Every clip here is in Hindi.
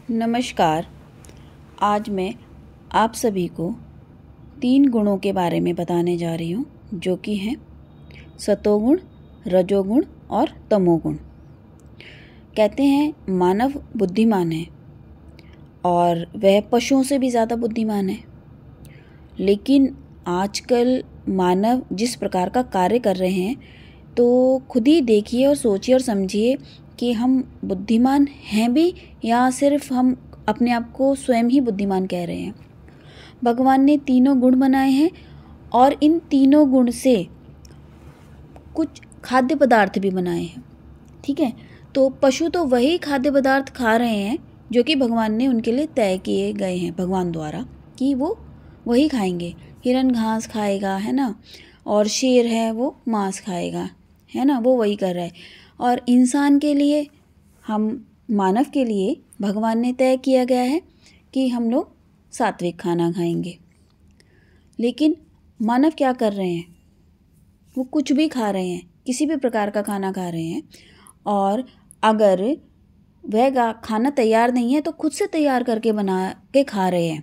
नमस्कार। आज मैं आप सभी को 3 गुणों के बारे में बताने जा रही हूँ, जो कि हैं सतोगुण, रजोगुण और तमोगुण। कहते हैं मानव बुद्धिमान है और वह पशुओं से भी ज़्यादा बुद्धिमान है। लेकिन आजकल मानव जिस प्रकार का कार्य कर रहे हैं, तो खुद ही देखिए और सोचिए और समझिए कि हम बुद्धिमान हैं भी या सिर्फ हम अपने आप को स्वयं ही बुद्धिमान कह रहे हैं। भगवान ने तीनों गुण बनाए हैं और इन तीनों गुण से कुछ खाद्य पदार्थ भी बनाए हैं। ठीक है, तो पशु तो वही खाद्य पदार्थ खा रहे हैं जो कि भगवान ने उनके लिए तय किए गए हैं भगवान द्वारा, कि वो वही खाएंगे। हिरन घास खाएगा, है ना, और शेर है वो मांस खाएगा, है ना, वो वही कर रहा है। और इंसान के लिए, हम मानव के लिए भगवान ने तय किया गया है कि हम लोग सात्विक खाना खाएंगे। लेकिन मानव क्या कर रहे हैं? वो कुछ भी खा रहे हैं, किसी भी प्रकार का खाना खा रहे हैं। और अगर वह खाना तैयार नहीं है तो खुद से तैयार करके बना के खा रहे हैं,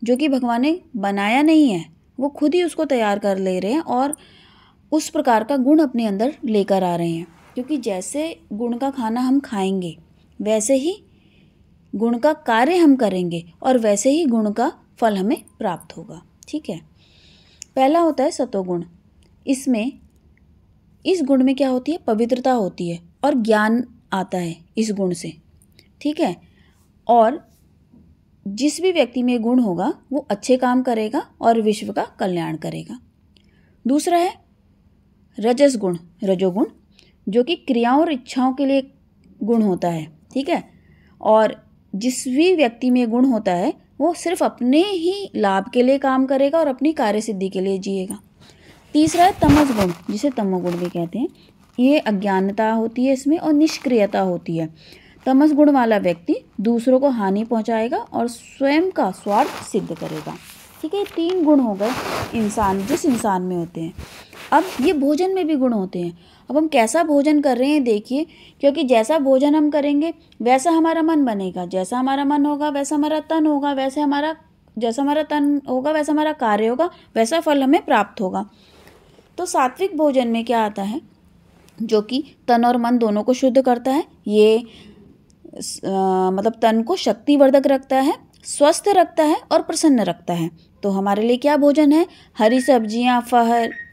जो कि भगवान ने बनाया नहीं है। वो खुद ही उसको तैयार कर ले रहे हैं और उस प्रकार का गुण अपने अंदर लेकर आ रहे हैं। क्योंकि जैसे गुण का खाना हम खाएंगे, वैसे ही गुण का कार्य हम करेंगे और वैसे ही गुण का फल हमें प्राप्त होगा। ठीक है, पहला होता है सतोगुण। इस गुण में क्या होती है? पवित्रता होती है और ज्ञान आता है इस गुण से। ठीक है, और जिस भी व्यक्ति में गुण होगा वो अच्छे काम करेगा और विश्व का कल्याण करेगा। दूसरा है रजस गुण, रजोगुण, जो कि क्रियाओं और इच्छाओं के लिए गुण होता है। ठीक है, और जिस भी व्यक्ति में गुण होता है वो सिर्फ अपने ही लाभ के लिए काम करेगा और अपनी कार्य सिद्धि के लिए जिएगा। तीसरा है तमस गुण, जिसे तमोगुण भी कहते हैं। ये अज्ञानता होती है इसमें और निष्क्रियता होती है। तमस गुण वाला व्यक्ति दूसरों को हानि पहुंचाएगा और स्वयं का स्वार्थ सिद्ध करेगा। ठीक है, 3 गुण हो गए जिस इंसान में होते हैं। अब ये भोजन में भी गुण होते हैं। अब हम कैसा भोजन कर रहे हैं देखिए, क्योंकि जैसा भोजन हम करेंगे वैसा हमारा मन बनेगा। जैसा हमारा मन होगा वैसा हमारा तन होगा, जैसा हमारा तन होगा वैसा हमारा कार्य होगा, वैसा फल हमें प्राप्त होगा। तो सात्विक भोजन में क्या आता है? जो कि तन और मन दोनों को शुद्ध करता है। ये मतलब तन को शक्तिवर्धक रखता है, स्वस्थ रखता है और प्रसन्न रखता है। तो हमारे लिए क्या भोजन है? हरी सब्जियां,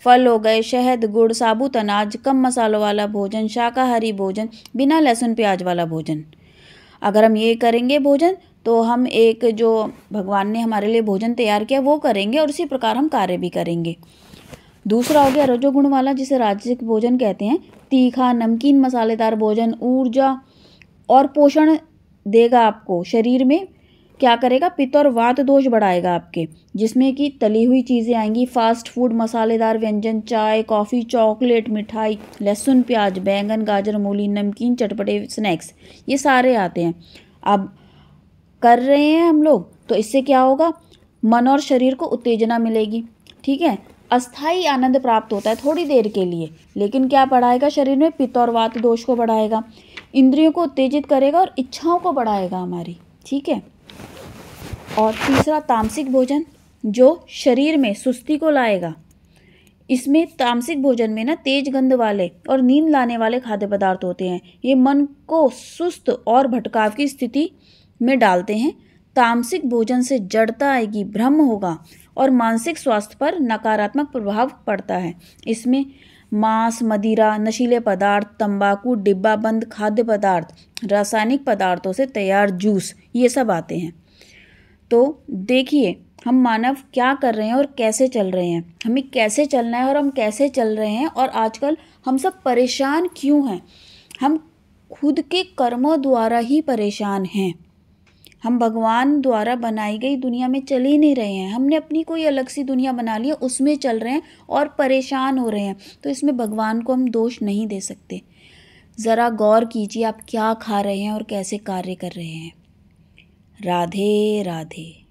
फल हो गए, शहद, गुड़, साबुत अनाज, कम मसालों वाला भोजन, शाकाहारी भोजन, बिना लहसुन प्याज वाला भोजन। अगर हम ये करेंगे भोजन, तो हम एक जो भगवान ने हमारे लिए भोजन तैयार किया वो करेंगे और उसी प्रकार हम कार्य भी करेंगे। दूसरा हो गया रजोगुण वाला, जिसे राजसिक भोजन कहते हैं। तीखा, नमकीन, मसालेदार भोजन ऊर्जा और पोषण देगा आपको। शरीर में क्या करेगा? पित्त और वात दोष बढ़ाएगा आपके, जिसमें कि तली हुई चीज़ें आएंगी, फास्ट फूड, मसालेदार व्यंजन, चाय, कॉफ़ी, चॉकलेट, मिठाई, लहसुन प्याज, बैंगन, गाजर, मूली, नमकीन, चटपटे स्नैक्स, ये सारे आते हैं। अब कर रहे हैं हम लोग, तो इससे क्या होगा? मन और शरीर को उत्तेजना मिलेगी। ठीक है, अस्थायी आनंद प्राप्त होता है थोड़ी देर के लिए, लेकिन क्या बढ़ाएगा शरीर में? पित्त और वात दोष को बढ़ाएगा, इंद्रियों को उत्तेजित करेगा और इच्छाओं को बढ़ाएगा हमारी। ठीक है, और तीसरा तामसिक भोजन, जो शरीर में सुस्ती को लाएगा। इसमें तामसिक भोजन में ना तेज गंध वाले और नींद लाने वाले खाद्य पदार्थ होते हैं। ये मन को सुस्त और भटकाव की स्थिति में डालते हैं। तामसिक भोजन से जड़ता आएगी, भ्रम होगा और मानसिक स्वास्थ्य पर नकारात्मक प्रभाव पड़ता है। इसमें मांस, मदिरा, नशीले पदार्थ, तंबाकू, डिब्बाबंद खाद्य पदार्थ, रासायनिक पदार्थों से तैयार जूस, ये सब आते हैं। तो देखिए हम मानव क्या कर रहे हैं और कैसे चल रहे हैं, हमें कैसे चलना है और हम कैसे चल रहे हैं। और आजकल हम सब परेशान क्यों हैं? हम खुद के कर्मों द्वारा ही परेशान हैं। हम भगवान द्वारा बनाई गई दुनिया में चल ही नहीं रहे हैं। हमने अपनी कोई अलग सी दुनिया बना ली है, उसमें चल रहे हैं और परेशान हो रहे हैं। तो इसमें भगवान को हम दोष नहीं दे सकते। ज़रा गौर कीजिए आप क्या खा रहे हैं और कैसे कार्य कर रहे हैं। राधे राधे।